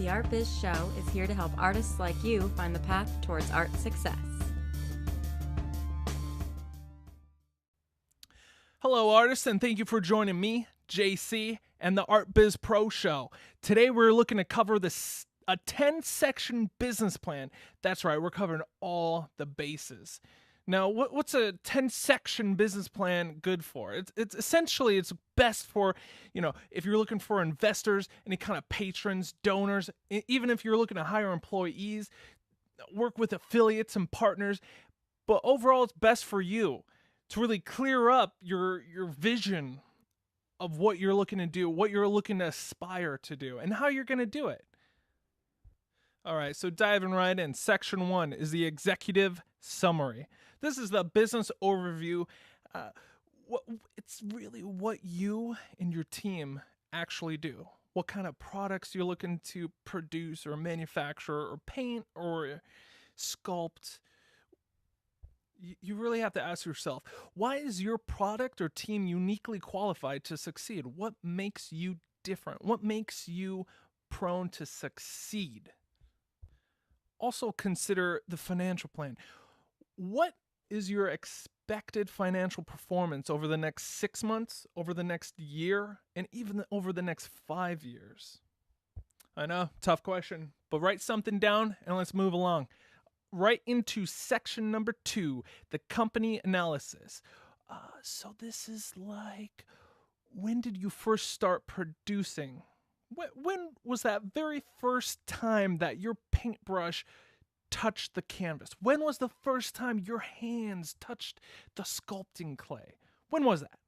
The Art Biz Show is here to help artists like you find the path towards art success. Hello, artists, and thank you for joining me, JC, and the Art Biz Pro Show. Today, we're looking to cover a 10-section business plan. That's right, we're covering all the bases. Now, what's a 10-section business plan good for? It's essentially, it's best for, if you're looking for investors, any kind of patrons, donors, even if you're looking to hire employees, work with affiliates and partners. But overall, it's best for you to really clear up your vision of what you're looking to do, what you're looking to aspire to do, and how you're going to do it. All right, so diving right in. Section 1 is the executive summary. This is the business overview. It's really what you and your team actually do. What kind of products you're looking to produce or manufacture or paint or sculpt. You really have to ask yourself, why is your product or team uniquely qualified to succeed? What makes you different? What makes you prone to succeed? Also consider the financial plan. What is your expected financial performance over the next 6 months, over the next year, and even over the next 5 years? I know, tough question, but write something down and let's move along. Right into section number 2, the company analysis. So this is like, when did you first start producing? When was that very first time that your paintbrush touched the canvas? When was the first time your hands touched the sculpting clay? When was that?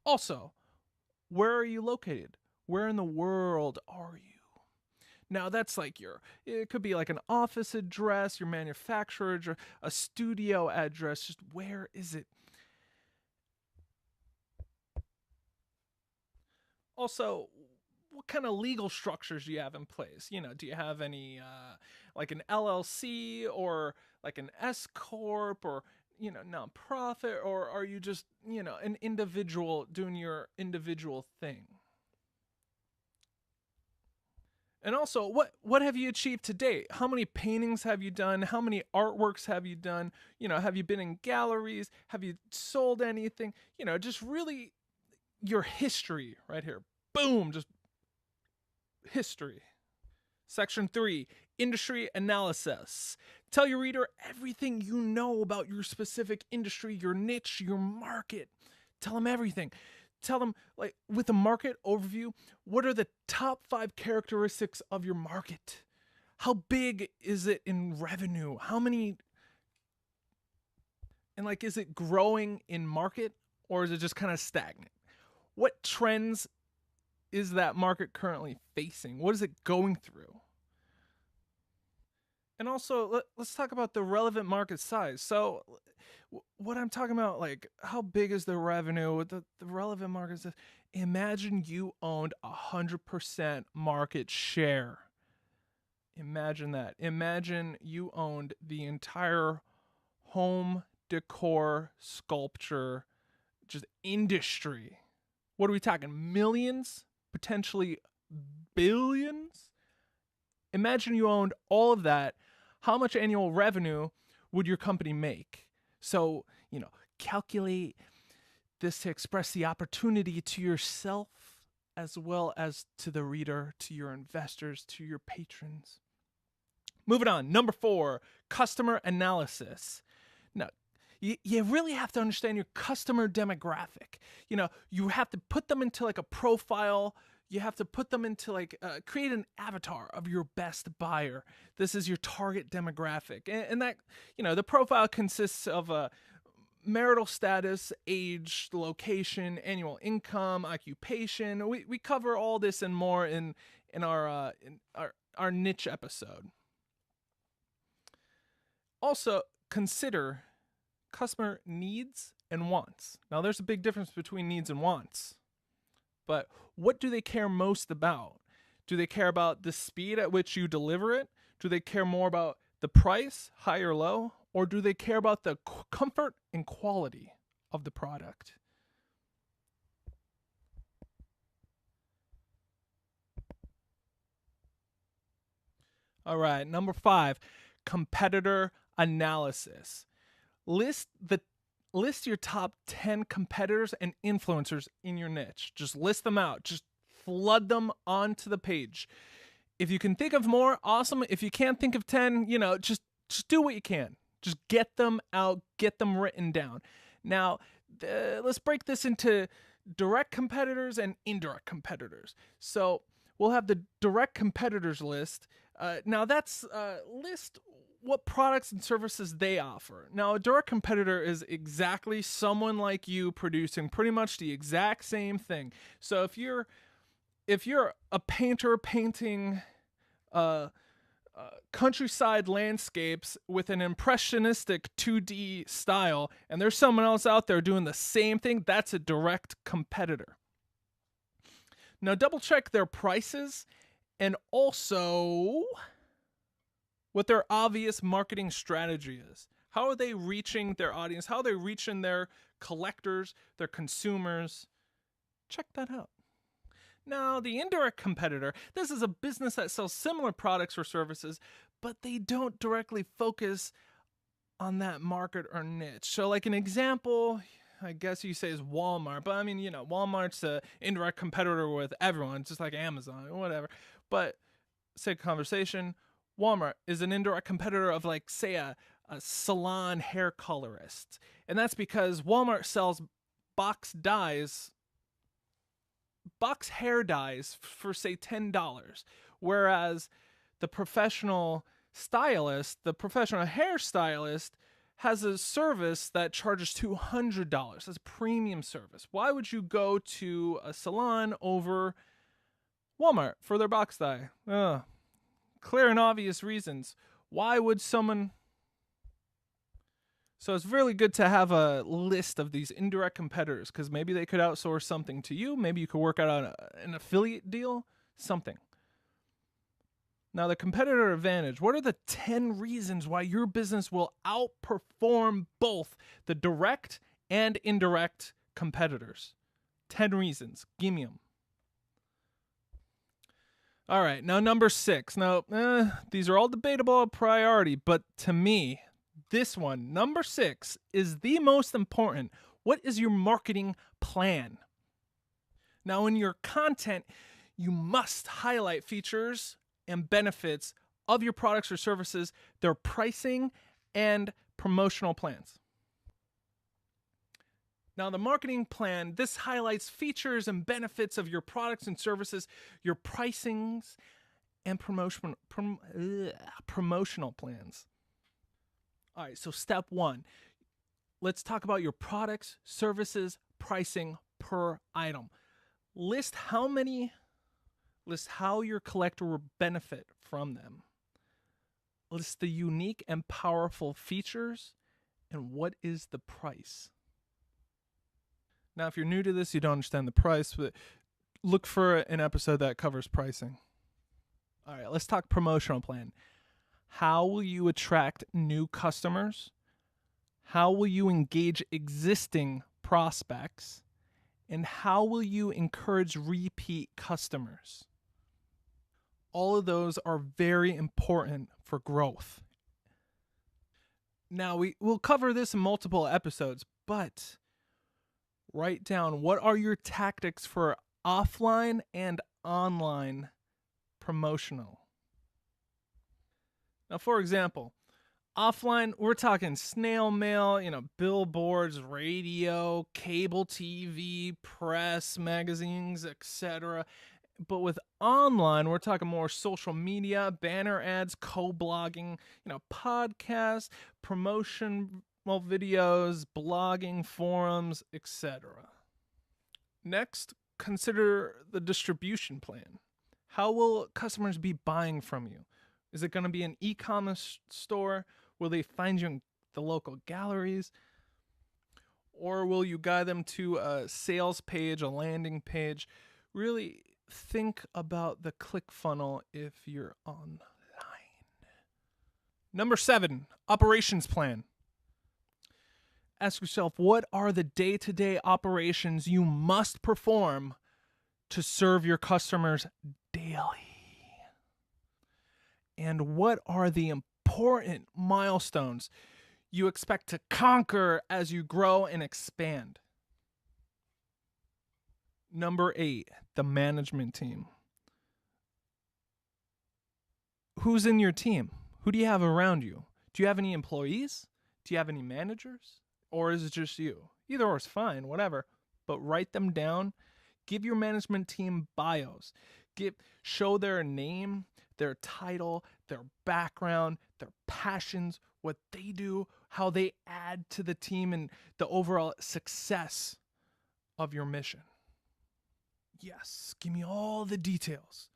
Also, where are you located? Where in the world are you? Now that's like it could be like an office address, your manufacturer address, a studio address, just where is it? Also, what kind of legal structures do you have in place? Do you have any, like an LLC or like an S Corp or, nonprofit, or are you just, an individual doing your individual thing? And also, what have you achieved to date? How many paintings have you done? How many artworks have you done? Have you been in galleries? Have you sold anything? Just really your history right here. Boom, just history. Section 3, industry analysis. Tell your reader everything you know about your specific industry, your niche, your market. Tell them everything. Tell them, like, with a market overview, what are the top 5 characteristics of your market? How big is it in revenue? How many, and like, is it growing in market or is it just kind of stagnant? What trends is that market currently facing? What is it going through? And also, let's talk about the relevant market size. So what I'm talking about, like, how big is the revenue? The relevant market size. Imagine you owned 100% market share. Imagine that. Imagine you owned the entire home decor sculpture just industry. What are we talking? Millions? Potentially billions? Imagine you owned all of that. How much annual revenue would your company make? So, calculate this to express the opportunity to yourself as well as to the reader, to your investors, to your patrons. Moving on. Number 4, customer analysis. Now, you really have to understand your customer demographic. You have to put them into like a profile. You have to put them into create an avatar of your best buyer. This is your target demographic. And that, the profile consists of marital status, age, location, annual income, occupation. We cover all this and more in our niche episode. Also, consider customer needs and wants. Now, there's a big difference between needs and wants. But what do they care most about? Do they care about the speed at which you deliver it? Do they care more about the price, high or low? Or do they care about the comfort and quality of the product? All right, number 5, competitor analysis. List your top 10 competitors and influencers in your niche. Just list them out. Just flood them onto the page. If you can think of more, awesome. If you can't think of 10, just do what you can. Just get them out, get them written down. Now, let's break this into direct competitors and indirect competitors. So we'll have the direct competitors list. Now that's list what products and services they offer. Now, a direct competitor is exactly someone like you producing pretty much the exact same thing. So if you're a painter painting countryside landscapes with an impressionistic 2D style, and there's someone else out there doing the same thing, that's a direct competitor. Now, double check their prices and also what their obvious marketing strategy is. How are they reaching their audience? How are they reaching their collectors, their consumers? Check that out. Now, the indirect competitor, this is a business that sells similar products or services, but they don't directly focus on that market or niche. So like an example, I guess you say is Walmart, but I mean, Walmart's an indirect competitor with everyone, just like Amazon or whatever. But say conversation, Walmart is an indirect competitor of like, say, a salon hair colorist. And that's because Walmart sells box hair dyes for say $10, whereas the professional hairstylist has a service that charges $200. That's a premium service. Why would you go to a salon over Walmart for their box dye? Clear and obvious reasons. Why would someone... So it's really good to have a list of these indirect competitors because maybe they could outsource something to you. Maybe you could work out an affiliate deal, something. Now, the competitor advantage. What are the 10 reasons why your business will outperform both the direct and indirect competitors? 10 reasons. Give me them. All right, now number 6. Now, these are all debatable priority, but to me, this one, number 6, is the most important. What is your marketing plan? Now, in your content, you must highlight features and benefits of your products or services, their pricing, and promotional plans. Now, the marketing plan, this highlights features and benefits of your products and services, your pricings, and promotional plans. All right, so step 1, let's talk about your products, services, pricing per item. List how your collector will benefit from them. List the unique and powerful features, and what is the price. Now, if you're new to this, you don't understand the price, but look for an episode that covers pricing. All right, let's talk promotional plan. How will you attract new customers? How will you engage existing prospects? And how will you encourage repeat customers? All of those are very important for growth. Now, we'll cover this in multiple episodes, but write down what are your tactics for offline and online promotional. Now, for example, offline, we're talking snail mail, billboards, radio, cable TV, press, magazines, etc. But with online, we're talking more social media, banner ads, co-blogging, podcasts, promotional videos, blogging, forums, etc. Next, consider the distribution plan. How will customers be buying from you? Is it going to be an e-commerce store? Will they find you in the local galleries? Or will you guide them to a sales page, a landing page? Really think about the click funnel if you're online. Number 7, operations plan. Ask yourself, what are the day-to-day operations you must perform to serve your customers daily? And what are the important milestones you expect to conquer as you grow and expand? Number 8, the management team. Who's in your team? Who do you have around you? Do you have any employees? Do you have any managers? Or is it just you? Either or is fine, whatever. But write them down. Give your management team bios. Show their name, their title, their background, their passions, what they do, how they add to the team and the overall success of your mission. Yes, give me all the details.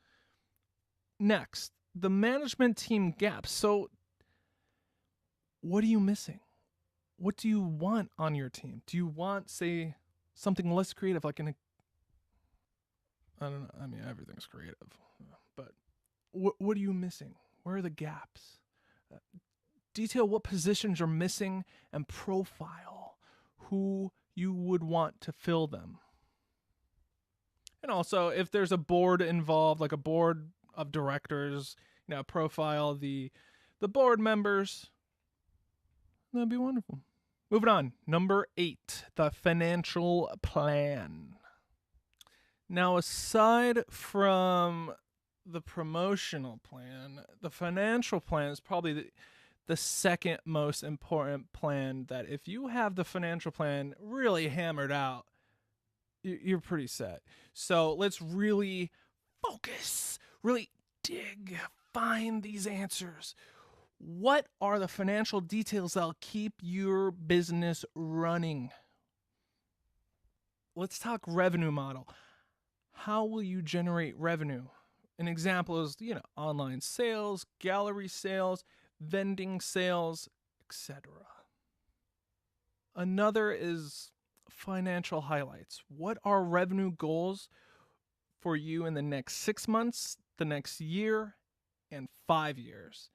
Next, the management team gaps. So, what are you missing? What do you want on your team? Do you want, say, something less creative, like I don't know. I mean, everything's creative, but what are you missing? Where are the gaps? Detail what positions you're missing and profile who you would want to fill them. And also, if there's a board involved, like a board of directors, profile the board members. That'd be wonderful. Moving on. Number 8, the financial plan. Now, aside from the promotional plan, the financial plan is probably the second most important plan. That if you have the financial plan really hammered out, you're pretty set. So let's really focus, really dig, find these answers. What are the financial details that'll keep your business running? Let's talk revenue model. How will you generate revenue? An example is, online sales, gallery sales, vending sales, etc. Another is financial highlights. What are revenue goals for you in the next 6 months, the next year, and 5 years?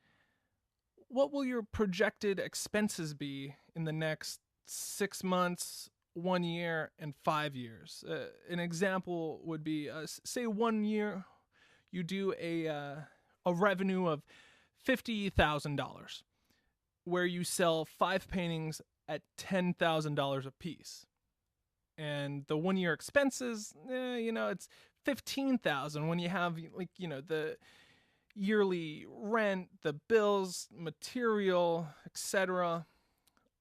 What will your projected expenses be in the next 6 months, 1 year, and 5 years? An example would be, say 1 year you do a revenue of $50,000, where you sell 5 paintings at $10,000 a piece. And the 1 year expenses, it's $15,000 when you have the yearly rent, the bills, material, etc.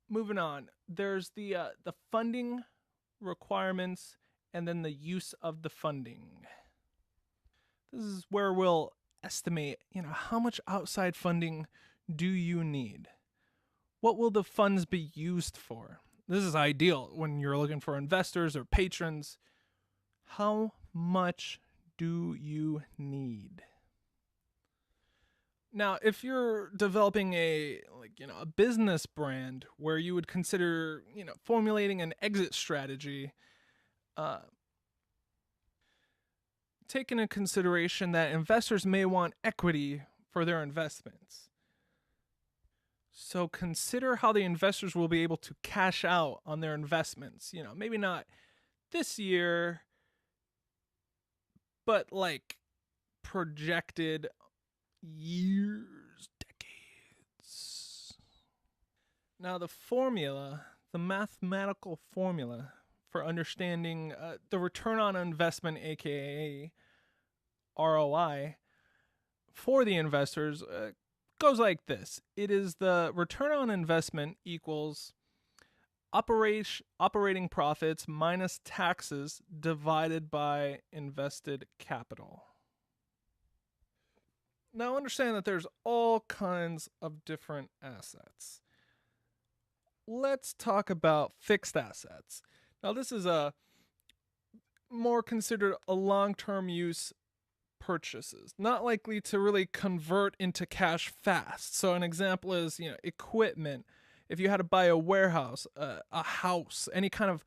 Moving on, there's the funding requirements and then the use of the funding. This is where we'll estimate, how much outside funding do you need? What will the funds be used for? This is ideal when you're looking for investors or patrons. How much do you need? Now, if you're developing a business brand where you would consider, formulating an exit strategy, take into consideration that investors may want equity for their investments. So consider how the investors will be able to cash out on their investments. Maybe not this year, but projected years, decades. Now the mathematical formula for understanding the return on investment, aka ROI, for the investors goes like this. It is the return on investment equals operating profits minus taxes divided by invested capital. Now understand that there's all kinds of different assets. Let's talk about fixed assets. Now this is a more considered a long-term use purchases, not likely to really convert into cash fast. So an example is, equipment. If you had to buy a warehouse, a house, any kind of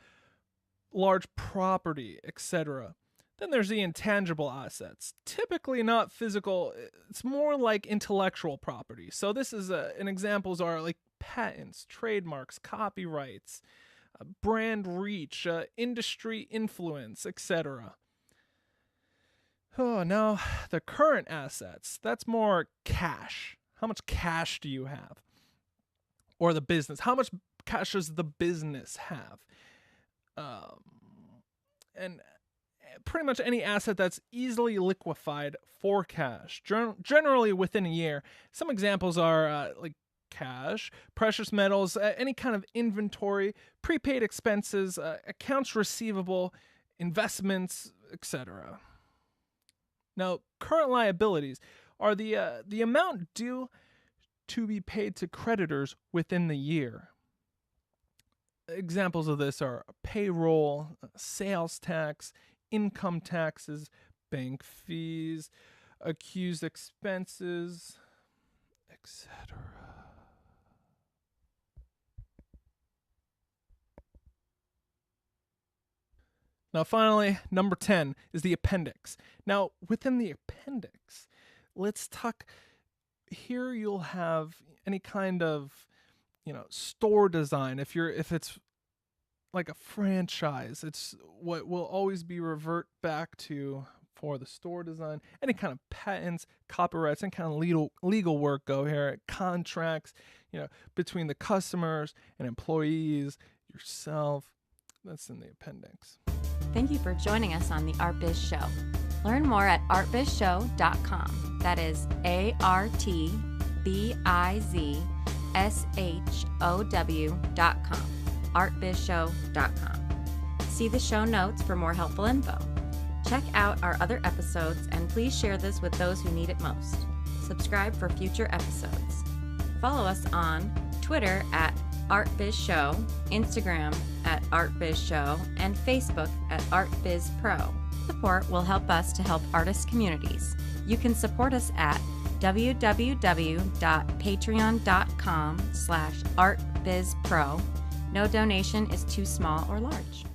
large property, etc. Then there's the intangible assets, typically not physical. It's more like intellectual property. So this is an examples are like patents, trademarks, copyrights, brand reach, industry influence, etc. Oh, now the current assets, that's more cash. How much cash do you have? Or the business. How much cash does the business have? And pretty much any asset that's easily liquefied for cash, generally within a year. Some examples are like cash, precious metals, any kind of inventory, prepaid expenses, accounts receivable, investments, etc. Now, current liabilities are the amount due to be paid to creditors within the year. Examples of this are payroll, sales tax, income taxes, bank fees, accused expenses, etc. Now, finally, number 10 is the appendix. Now, within the appendix, let's talk. Here you'll have any kind of, store design. If it's like a franchise, it's what will always be revert back to for the store design. Any kind of patents, copyrights, any kind of legal work go here. Contracts, between the customers and employees, yourself. That's in the appendix. Thank you for joining us on the Art Biz Show. Learn more at artbizshow.com. That is ARTBIZSHOW.com. artbizshow.com. See the show notes for more helpful info. Check out our other episodes and please share this with those who need it most. Subscribe for future episodes. Follow us on Twitter at ArtBizShow, Instagram at ArtBizShow, and Facebook at ArtBizPro. Support will help us to help artist communities. You can support us at www.patreon.com/ArtBizPro. No donation is too small or large.